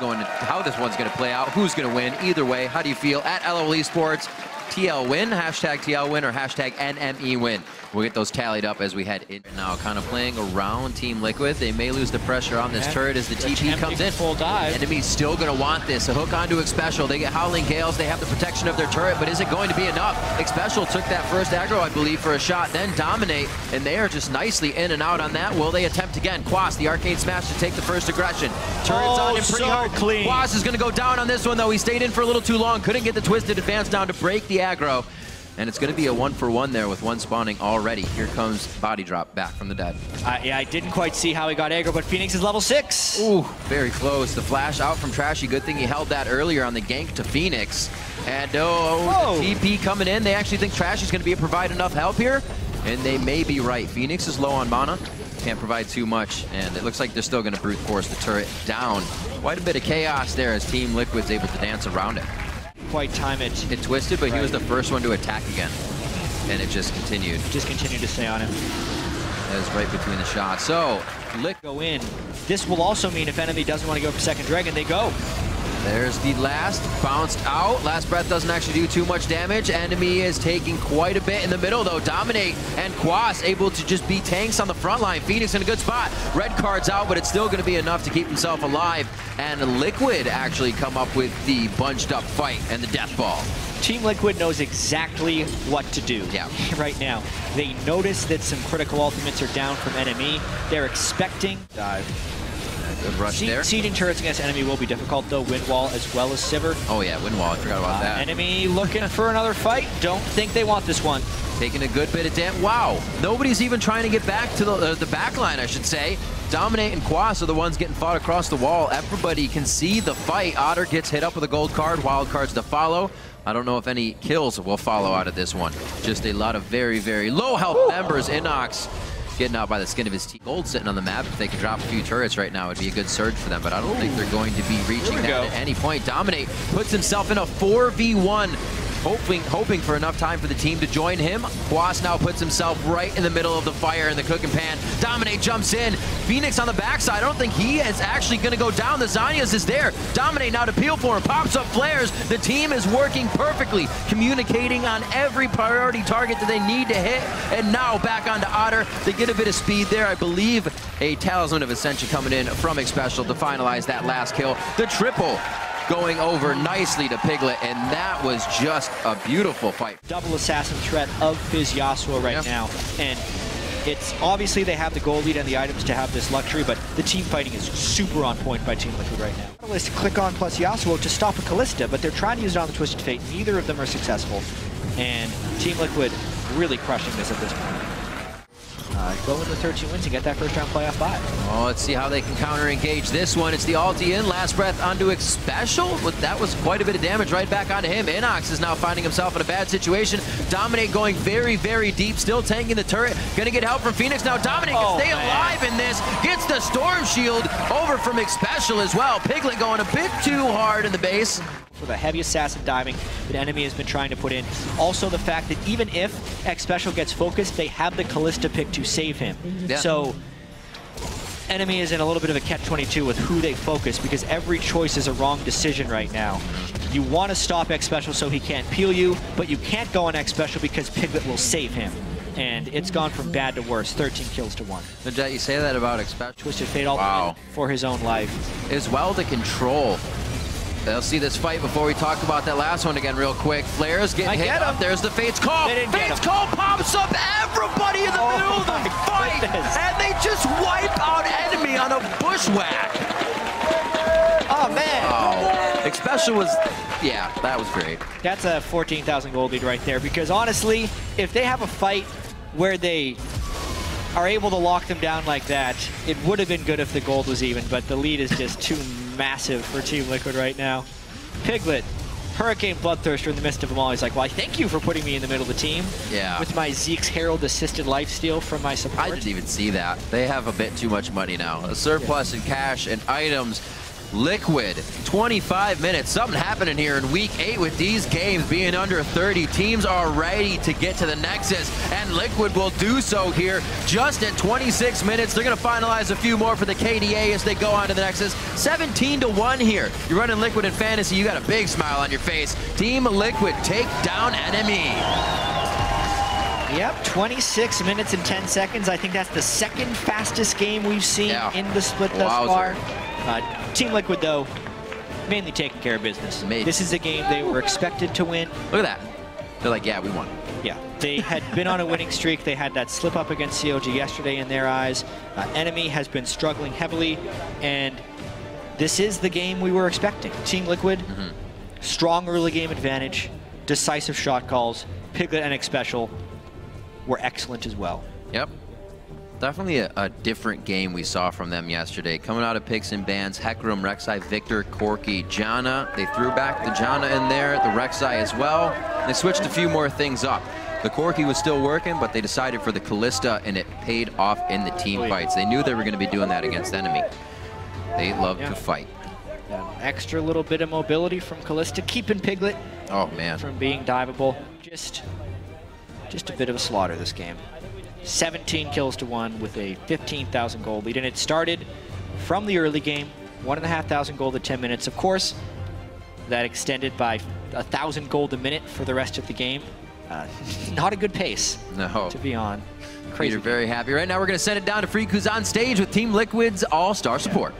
how this one's going to play out, who's going to win. Either way, how do you feel at LOL Esports? TL win, hashtag TL win, or hashtag NME win. We'll get those tallied up as we head in. Now kind of playing around Team Liquid. They may lose the pressure on this turret as the TP comes in. Full dive. Enemy's still going to want this. A hook onto Xpecial. They get Howling Gales. They have the protection of their turret, but is it going to be enough? Xpecial took that first aggro, I believe, for a shot, then Dominate, and they are just nicely in and out on that. Will they attempt again? Quas, the arcane smash to take the first aggression. Turret's on him pretty hard. Clean. Quas is going to go down on this one, though. He stayed in for a little too long. Couldn't get the twisted advance down to break the aggro. And it's going to be a 1-for-1 there with one spawning already. Here comes Body Drop back from the dead. Yeah, I didn't quite see how he got aggro, but Phoenix is level 6. Ooh, very close. The flash out from Trashy. Good thing he held that earlier on the gank to Phoenix. And the TP coming in. They actually think Trashy's going to provide enough help here. And they may be right. Phoenix is low on mana. Can't provide too much. And it looks like they're still going to brute force the turret down. Quite a bit of chaos there as Team Liquid's able to dance around it. Quite time it. It twisted, but he was the first one to attack again. And it just continued. Just continued to stay on him. That was right between the shots. So, go in. This will also mean if enemy doesn't want to go for second dragon, they go. There's the last, bounced out. Last breath doesn't actually do too much damage. Enemy is taking quite a bit in the middle, though. Dominate and Quas able to just be tanks on the front line. Phoenix in a good spot. Red card's out, but it's still going to be enough to keep himself alive. And Liquid actually come up with the bunched up fight and the death ball. Team Liquid knows exactly what to do right now. They notice that some critical ultimates are down from NME. They're expecting dive. Good rush there. Sieging turrets against enemy will be difficult, though. Wind wall as well as Sivir. Oh yeah, wind wall. I forgot about that. Enemy looking for another fight. Don't think they want this one. Taking a good bit of damage. Wow, nobody's even trying to get back to the back line, I should say. Dominate and Quas are the ones getting fought across the wall. Everybody can see the fight. Otter gets hit up with a gold card. Wild cards to follow. I don't know if any kills will follow out of this one. Just a lot of very, very low health members. Inox getting out by the skin of his teeth. Gold sitting on the map. If they could drop a few turrets right now, it'd be a good surge for them, but I don't think they're going to be reaching that at any point. Dominate puts himself in a 4v1, hoping for enough time for the team to join him. Quas now puts himself right in the middle of the fire in the cooking pan. Dominate jumps in. Phoenix on the backside. I don't think he is actually going to go down. The Zanyas is there. Dominate now to peel for him. Pops up flares. The team is working perfectly, communicating on every priority target that they need to hit. And now back onto Otter. They get a bit of speed there. I believe a Talisman of Ascension coming in from Xpecial to finalize that last kill. The triple going over nicely to Piglet, and that was just a beautiful fight. Double assassin threat of Fizz Yasuo right now, and it's obviously they have the gold lead and the items to have this luxury, but the team fighting is super on point by Team Liquid right now. Catalyst click on plus Yasuo to stop a Callista, but they're trying to use it on the Twisted Fate. Neither of them are successful, and Team Liquid really crushing this at this point. Go with the 13 wins and get that first round playoff bye. Oh, let's see how they can counter-engage this one. It's the ulti in, last breath onto Xpecial. That was quite a bit of damage right back onto him. Inox is now finding himself in a bad situation. Dominate going very, very deep, still tanking the turret. Gonna get help from Phoenix now. Dominate can stay alive in this. Gets the Storm Shield over from Xpecial as well. Piglet going a bit too hard in the base. For the heavy assassin diving that enemy has been trying to put in. Also the fact that even if Xpecial gets focused, they have the Callista pick to save him. So enemy is in a little bit of a catch-22 with who they focus, because every choice is a wrong decision right now. You want to stop Xpecial so he can't peel you, but you can't go on Xpecial because Piglet will save him. And it's gone from bad to worse, 13 kills to 1. Jet, you say that about Xpecial. Twisted Fate all for his own life. Is well to control. They'll see this fight before we talk about that last one again real quick. Flares get hit up. There's the Fate's Call. Fate's Call pops up everybody in the middle of the fight. And they just wipe out enemy on a bushwhack. Oh, man. Oh. Xpecial was, yeah, that was great. That's a 14,000 gold lead right there, because honestly, if they have a fight where they are able to lock them down like that, it would have been good if the gold was even, but the lead is just too massive for Team Liquid right now. Piglet, Hurricane Bloodthirster in the midst of them all. He's like, well, I thank you for putting me in the middle of the team. Yeah. With my Zeke's Herald assisted lifesteal from my support. I didn't even see that. They have a bit too much money now. A surplus in cash and items. Liquid, 25 minutes. Something happening here in week 8 with these games being under 30. Teams are ready to get to the Nexus, and Liquid will do so here just at 26 minutes. They're going to finalize a few more for the KDA as they go on to the Nexus. 17-1 here. You're running Liquid in fantasy. You got a big smile on your face. Team Liquid take down NME. Yep, 26 minutes and 10 seconds. I think that's the second fastest game we've seen in the split thus far. Team Liquid, though, mainly taking care of business. This is a game they were expected to win. Look at that. They're like, yeah, we won. Yeah, they had been on a winning streak. They had that slip up against CLG yesterday in their eyes. NME has been struggling heavily, and this is the game we were expecting. Team Liquid, strong early game advantage, decisive shot calls. Piglet and Xpecial were excellent as well. Yep. Definitely a different game we saw from them yesterday. Coming out of picks and bans, Hecarim, Rek'Sai, Victor, Corki, Janna. They threw back the Janna in there, the Rek'Sai as well. They switched a few more things up. The Corki was still working, but they decided for the Kalista, and it paid off in the team fights. They knew they were going to be doing that against NME. They love to fight. Extra little bit of mobility from Kalista, keeping Piglet from being diveable. Just a bit of a slaughter this game. 17 kills to 1 with a 15,000 gold lead, and it started from the early game. 1,500 gold at 10 minutes. Of course, that extended by 1,000 gold a minute for the rest of the game. Not a good pace to be on. Crazy. You're very happy. Right now, we're going to send it down to Freak, who's on stage with Team Liquid's All-Star support.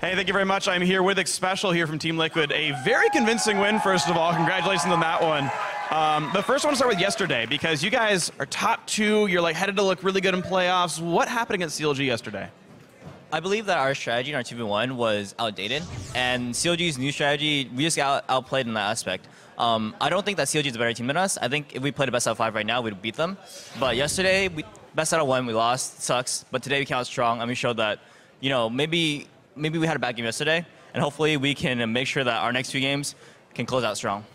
Hey, thank you very much. I'm here with Xpecial here from Team Liquid. A very convincing win, first of all. Congratulations on that one. But first I want to start with yesterday, because you guys are top 2. You're like headed to look really good in playoffs. What happened against CLG yesterday? I believe that our strategy in our 2v1 was outdated, and CLG's new strategy, we just got outplayed in that aspect. I don't think that CLG is a better team than us. I think if we played a best out of 5 right now, we'd beat them. But yesterday, best out of 1, we lost. Sucks. But today we came out strong, and we showed that, you know, maybe we had a bad game yesterday, and hopefully we can make sure that our next 2 games can close out strong.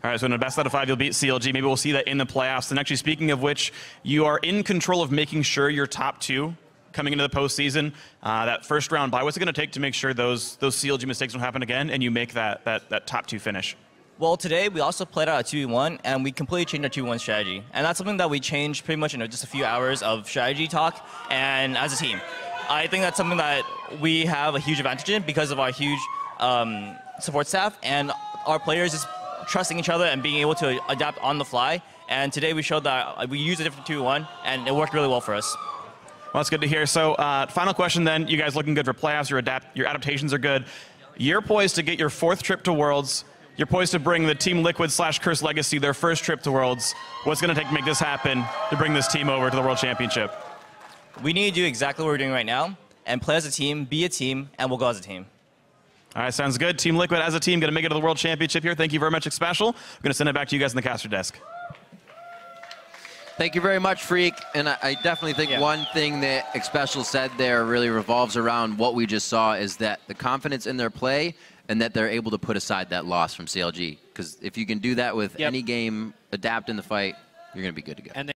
All right, so in a best out of 5, you'll beat CLG. Maybe we'll see that in the playoffs. And actually, speaking of which, you are in control of making sure you're top 2 coming into the postseason. That first round bye, what's it going to take to make sure those CLG mistakes don't happen again and you make that top 2 finish? Well, today we also played out a 2v1, and we completely changed our 2v1 strategy. And that's something that we changed pretty much in just a few hours of strategy talk and as a team. I think that's something that we have a huge advantage in because of our huge support staff and our players just trusting each other and being able to adapt on the fly. And today we showed that we used a different 2v1, and it worked really well for us. Well, that's good to hear. So final question then. You guys looking good for playoffs. Your adaptations are good. You're poised to get your 4th trip to Worlds. You're poised to bring the Team Liquid / Curse Legacy their 1st trip to Worlds. What's going to take to make this happen to bring this team over to the World Championship? We need to do exactly what we're doing right now and play as a team, be a team, and we'll go as a team. All right, sounds good. Team Liquid as a team going to make it to the World Championship here. Thank you very much, Xpecial. I'm going to send it back to you guys in the caster desk. Thank you very much, Freak. And I definitely think one thing that Xpecial said there really revolves around what we just saw is that the confidence in their play and that they're able to put aside that loss from CLG. Because if you can do that with any game, adapt in the fight, you're going to be good to go.